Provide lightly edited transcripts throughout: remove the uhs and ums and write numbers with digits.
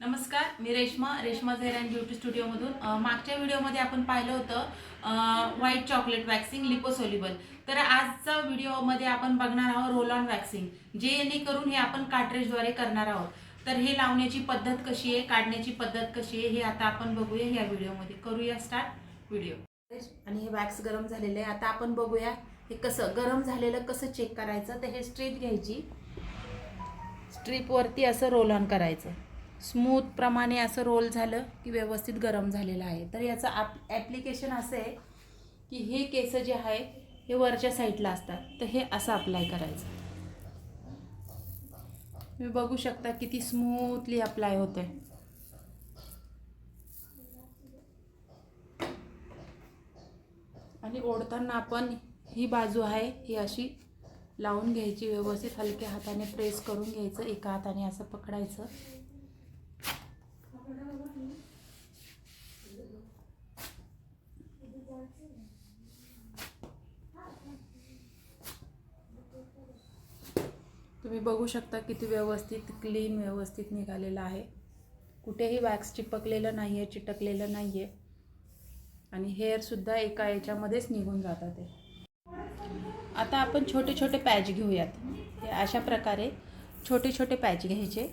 नमस्कार, मी रेश्मा झैरान ब्युटी स्टुडिओमधून. मागच्या व्हिडिओमध्ये आपण पाहिलं होतं व्हाईट चॉकलेट वॅक्सिंग लिपोसोल्युबल. तर आजचा व्हिडिओमध्ये आपण बघणार आहोत रोल ऑन वॅक्सिंग, जेणेकरून हे आपण कार्ट्रेजद्वारे करणार आहोत. तर हे लावण्याची पद्धत कशी आहे, काढण्याची पद्धत कशी आहे, हे आता आपण बघूया ह्या व्हिडिओमध्ये. करूया स्टार्ट व्हिडिओ. आणि हे वॅक्स गरम झालेलं आहे. आता आपण बघूया हे कसं गरम झालेलं कसं चेक करायचं. तर हे स्ट्रीप घ्यायची, स्ट्रीपवरती असं रोल ऑन करायचं. स्मूथ प्रमाणे असं रोल झालं की व्यवस्थित गरम झालेलं आहे. तर याचं ॲप्लिकेशन असं आहे की हे केस जे आहे हे वरच्या साईडला असतात, तर हे असं अप्लाय करायचं. तुम्ही बघू शकता किती स्मूथली अप्लाय होतं आहे. आणि ओढताना आपण ही बाजू आहे ही अशी लावून घ्यायची, व्यवस्थित हलक्या हाताने प्रेस करून घ्यायचं, एका हाताने असं पकडायचं. तुम्ही बघू शकता किती व्यवस्थित क्लीन व्यवस्थित निघालेलं आहे. कुठेही वॅक्स चिपकलेलं नाही आहे, चिटकलेलं नाही आहे. आणि हेअरसुद्धा एका याच्यामध्येच निघून जातात ते. आता आपण छोटे छोटे पॅच घेऊयात. हे अशा प्रकारे छोटे छोटे पॅच घ्यायचे.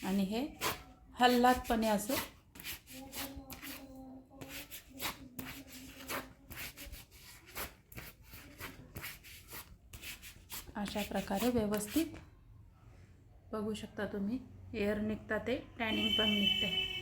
आणि हे हल्लातपणे असं अशा प्रकारे व्यवस्थित बघू शकता तुम्ही. एअर निघतात, ते टॅनिंग पण निघते.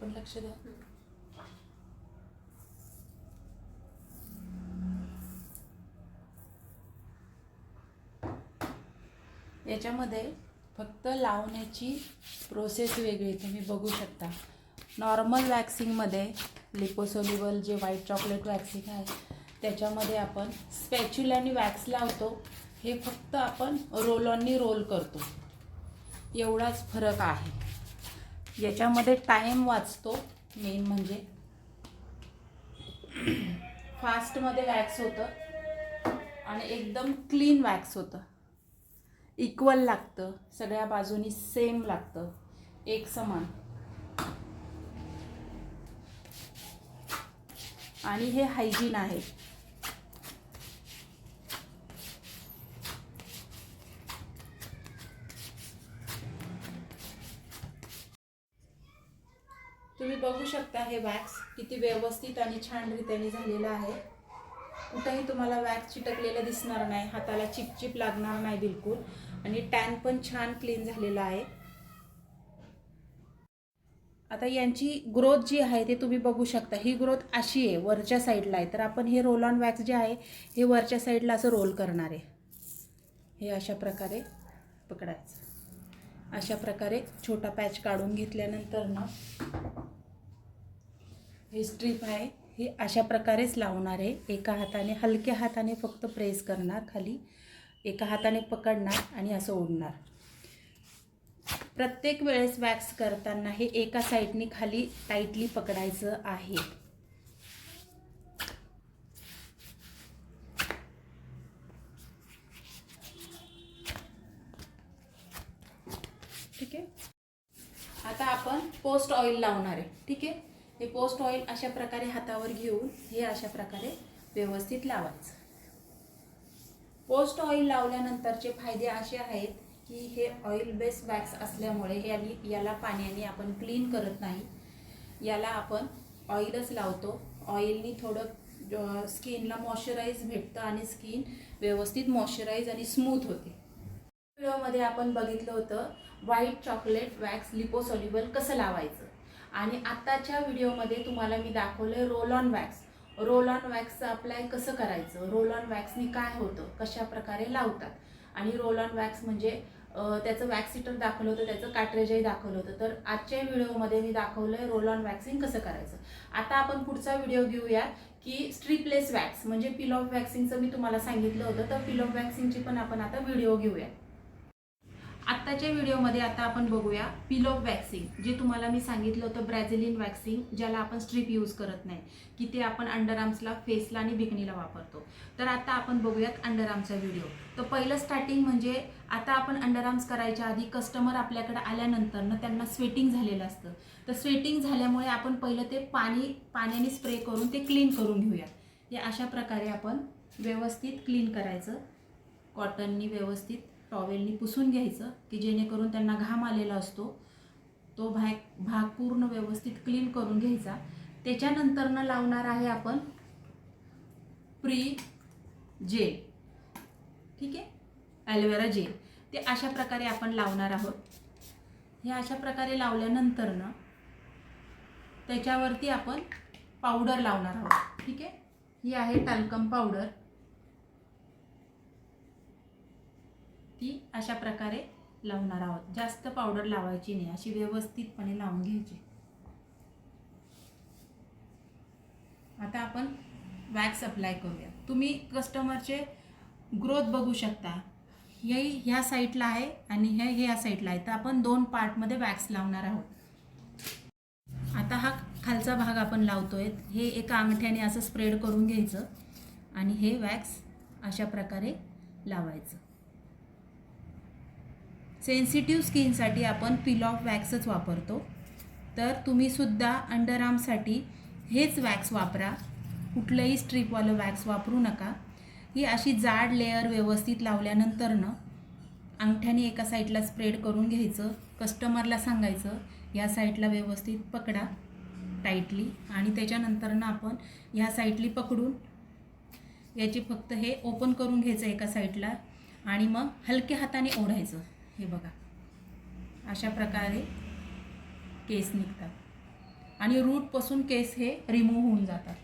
पण लक्ष द्या. याच्यामध्ये फक्त लावण्याची प्रोसेस वेगळी तुम्ही बघू शकता. नॉर्मल वॅक्सिंगमध्ये लिपोसोल्युबल जे व्हाईट चॉकलेट वॅक्सिंग आहे त्याच्यामध्ये आपण स्पॅच्युलानी वॅक्स लावतो. हे फक्त आपण रोल ऑननी रोल करतो, एवढाच फरक आहे. याच्यामध्ये टाईम वाचतो, मेन म्हणजे फास्टमध्ये वॅक्स होतं आणि एकदम क्लीन वॅक्स होतं. इक्वल लागतं, सगळ्या बाजूनी सेम लागतं, एक समान. आणि हे हायजीन आहे. तुम्ही बघू शकता हे वॅक्स किती व्यवस्थित आणि छान रीतीने झालेलं आहे. कुठेही तुम्हाला वॅक्स चिटकलेलं दिसणार नाही, हाताला चिपचिप लागणार नाही बिलकुल. आणि टॅन पण छान क्लीन झालेला आहे. आता यांची ग्रोथ जी आहे ते तुम्ही बघू शकता. ही ग्रोथ अशी आहे, वरच्या साईडला आहे. तर आपण हे रोल ऑन वॅक्स जे आहे हे वरच्या साईडला असं रोल करणार आहे. हे अशा प्रकारे पकडायचं. अशा प्रकारे छोटा पॅच काढून घेतल्यानंतर ना ही स्ट्रीप आहे ही अशा प्रकारेच लावणार आहे. एका हाताने हलक्या हाताने फक्त प्रेस करणार खाली, एका हाताने पकडणार आणि असं ओढणार. प्रत्येक वेळेस वॅक्स करताना हे एका साईडने खाली टाईटली पकडायचं आहे. ठीक आहे. आता आपण पोस्ट ऑइल लावणार आहे. ठीक आहे. हे पोस्ट ऑइल अशा प्रकारे हातावर घेऊन हे अशा प्रकारे व्यवस्थित लावायचं. पोस्ट ऑइल लावल्यानंतरचे फायदे असे आहेत की हे ऑइल बेस वॅक्स असल्यामुळे याला पाण्याने आपण क्लीन करत नाही. याला आपण ऑइलच लावतो. ऑइलनी थोडं स्किनला मॉइश्चराईज भेटतं आणि स्किन व्यवस्थित मॉइश्चराईज आणि स्मूथ होते. व्हिडिओमध्ये आपण बघितलं होतं व्हाईट चॉकलेट वॅक्स लिपोसॉल्युबल कसं लावायचं आणि आत्ताच्या व्हिडिओमध्ये तुम्हाला मी दाखवलं roll on wax. Roll on वॅक्सचं अप्लाय कसं करायचं, रोल ऑन वॅक्सनी काय होतं, कशा प्रकारे लावतात आणि रोल ऑन वॅक्स म्हणजे त्याचं वॅक्स हिटर दाखवलं होतं, त्याचं कार्ट्रेजही दाखवलं होतं. तर आजच्या व्हिडिओमध्ये मी दाखवलं आहे रोल ऑन वॅक्सिंग कसं करायचं. आता आपण पुढचा व्हिडिओ घेऊया की स्ट्रिपलेस वॅक्स म्हणजे पिल ऑफ वॅक्सिंगचं मी तुम्हाला सांगितलं होतं, तर पिल ऑफ वॅक्सिंगची पण आपण आता व्हिडिओ घेऊया. आत्ताच्या व्हिडिओमध्ये आता आपण बघूया पिल ऑफ वॅक्सिंग. जे तुम्हाला मी सांगितलं होतं ब्राझिलियन वॅक्सिंग, ज्याला आपण स्ट्रीप यूज करत नाही, की ते आपण अंडरआर्म्सला, फेसला आणि बिकनीला वापरतो. तर आता आपण बघूयात अंडरआर्मचा व्हिडिओ. तर पहिलं स्टार्टिंग म्हणजे आता आपण अंडरआर्म्स करायच्या आधी कस्टमर आपल्याकडे आल्यानंतर त्यांना स्वेटिंग झालेलं असतं. तर स्वेटिंग झाल्यामुळे आपण पहिलं ते पाण्याने स्प्रे करून ते क्लीन करून घेऊया. हे अशा प्रकारे आपण व्यवस्थित क्लीन करायचं. कॉटननी व्यवस्थित टॉवेलनी पुसून घ्यायचं की जेणेकरून त्यांना घाम आलेला असतो तो भाग पूर्ण व्यवस्थित क्लीन करून घ्यायचा. त्याच्यानंतर लावणार आहे आपण प्री जेल. ठीक आहे, ॲलोवेरा जेल. ते अशा प्रकारे आपण लावणार आहोत. हे अशा प्रकारे लावल्यानंतर त्याच्यावरती आपण पावडर लावणार आहोत. ठीक आहे, ही आहे टाल्कम पावडर. ती अशा प्रकारे लावणार आहोत. जास्त पावडर लावायची नाही, अशी व्यवस्थितपणे लावून घ्यायची. आता आपण वॅक्स अप्लाय करूया. तुम्ही कस्टमरचे ग्रोथ बघू शकता. ह्या साईडला आहे आणि ह्या साईडला आहे. तर आपण 2 पार्टमध्ये वॅक्स लावणार आहोत. आता हा खालचा भाग आपण लावतोय. हे एका अंगठ्याने असं स्प्रेड करून घ्यायचं आणि हे वॅक्स अशा प्रकारे लावायचं. सेन्सिटिव्ह स्किनसाठी आपण पिल ऑफ वॅक्सच वापरतो. तर तुम्हीसुद्धा अंडरआर्मसाठी हेच वॅक्स वापरा. कुठलंही स्ट्रीपवालं वॅक्स वापरू नका. ही अशी जाड लेअर व्यवस्थित लावल्यानंतर अंगठ्याने एका साईडला स्प्रेड करून घ्यायचं. कस्टमरला सांगायचं या साईडला व्यवस्थित पकडा टाईटली आणि त्याच्यानंतर आपण ह्या साईडली पकडून याची फक्त हे ओपन करून घ्यायचं एका साईडला आणि मग हलक्या हाताने ओढायचं. हे बघा, अशा प्रकारे केस निघतात आणि रूटपासून केस हे रिमूव्ह होऊन जातात.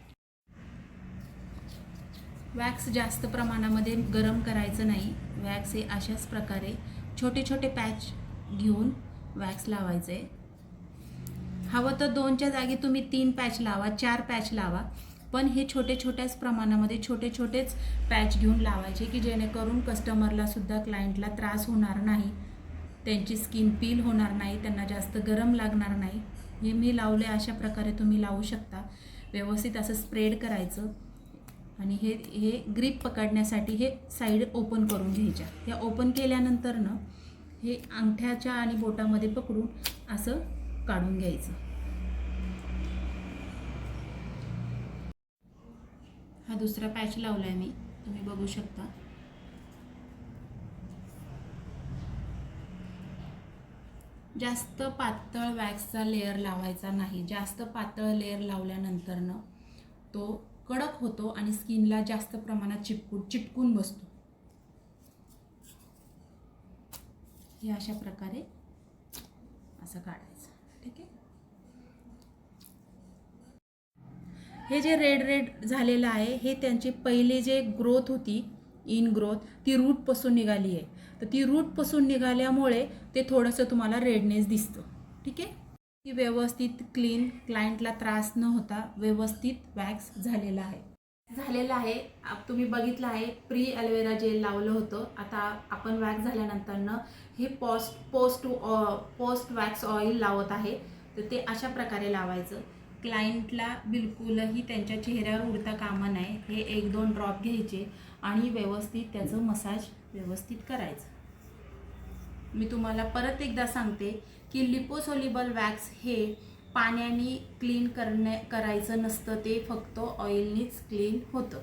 वॅक्स जास्त प्रमाणामध्ये गरम करायचं नाही. वॅक्स हे अशाच प्रकारे छोटे छोटे पॅच घेऊन वॅक्स लावायचे. हवं तर 2च्या जागी तुम्ही 3 पॅच लावा, 4 पॅच लावा, पण हे छोट्याच प्रमाणामध्ये छोटेच पॅच घेऊन लावायचे की जेणेकरून कस्टमरला सुद्धा, क्लायंटला त्रास होणार नाही, त्यांची स्किन पील होणार नाही, त्यांना जास्त गरम लागणार नाही. हे मी लावले अशा प्रकारे तुम्ही लावू शकता. व्यवस्थित असं स्प्रेड करायचं आणि हे ग्रीप पकडण्यासाठी हे साईड ओपन करून घ्यायच्या. त्या ओपन केल्यानंतर हे अंगठ्याच्या आणि बोटामध्ये पकडून असं काढून घ्यायचं. हा दुसरा पॅच लावलाय मी, तुम्ही बघू शकता. जास्त पातळ वॅक्सचा लेअर लावायचा नाही. जास्त पातळ लेअर लावल्यानंतर तो कडक होतो आणि स्किनला जास्त प्रमाणात चिटकून बसतो. हे अशा प्रकारे असं काढायचं. ठीक आहे, हे जे रेड झालेलं आहे हे त्यांची पहिले जे ग्रोथ होती, इन ग्रोथ, ती रूटपासून निघाली आहे. तर ती रूटपासून निघाल्यामुळे ते थोडंसं तुम्हाला रेडनेस दिसतं. ठीक आहे, की व्यवस्थित क्लीन, क्लायंटला त्रास न होता व्यवस्थित वॅक्स झालेला आहे. तुम्ही बघितलं आहे. प्री ॲलोवेरा जेल लावलं होतं. आता आपण वॅक्स झाल्यानंतर हे पोस्ट वॅक्स ऑइल लावत आहे. तर ते अशा प्रकारे लावायचं. क्लायंटला बिलकुलही त्यांच्या चेहऱ्यावर उडता कामा नये. हे 1-2 ड्रॉप घ्यायचे आणि व्यवस्थित त्याचं मसाज व्यवस्थित करायचं. मी तुम्हाला परत एकदा सांगते की लिपोसोल्युबल वॅक्स हे पाण्याने क्लीन करायचं नसतं, ते फक्त ऑइलनीच क्लीन होतं.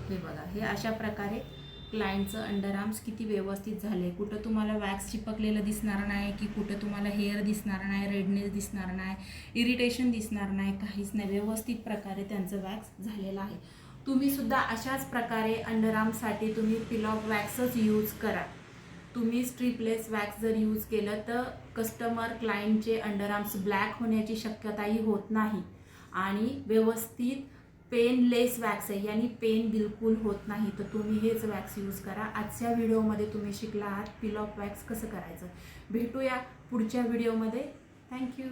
हे बघा, हे अशा प्रकारे क्लायंटचं अंडरआर्म्स किती व्यवस्थित झाले, कुठं तुम्हाला वॅक्स चिपकलेलं दिसणार नाही, की कुठं तुम्हाला हेअर दिसणार नाही, रेडनेस दिसणार नाही, इरिटेशन दिसणार नाही, काहीच नाही. व्यवस्थित प्रकारे त्यांचं वॅक्स झालेलं आहे. तुम्हीसुद्धा अशाच प्रकारे अंडरआर्म्ससाठी तुम्ही पिल ऑफ वॅक्सच यूज करा. तुम्ही स्ट्रिपलेस वॅक्स जर यूज केलं तर कस्टमर क्लायंटचे अंडरआर्म्स ब्लॅक होण्याची शक्यताही होत नाही आणि व्यवस्थित पेनलेस वॅक्स आहे, यानी पेन बिलकुल होत नाही. तर तुम्ही हेच वॅक्स यूज करा. आजच्या व्हिडिओमध्ये तुम्ही शिकला आहात पिल ऑफ वॅक्स कसं करायचं. भेटूया पुढच्या व्हिडिओमध्ये. थँक्यू.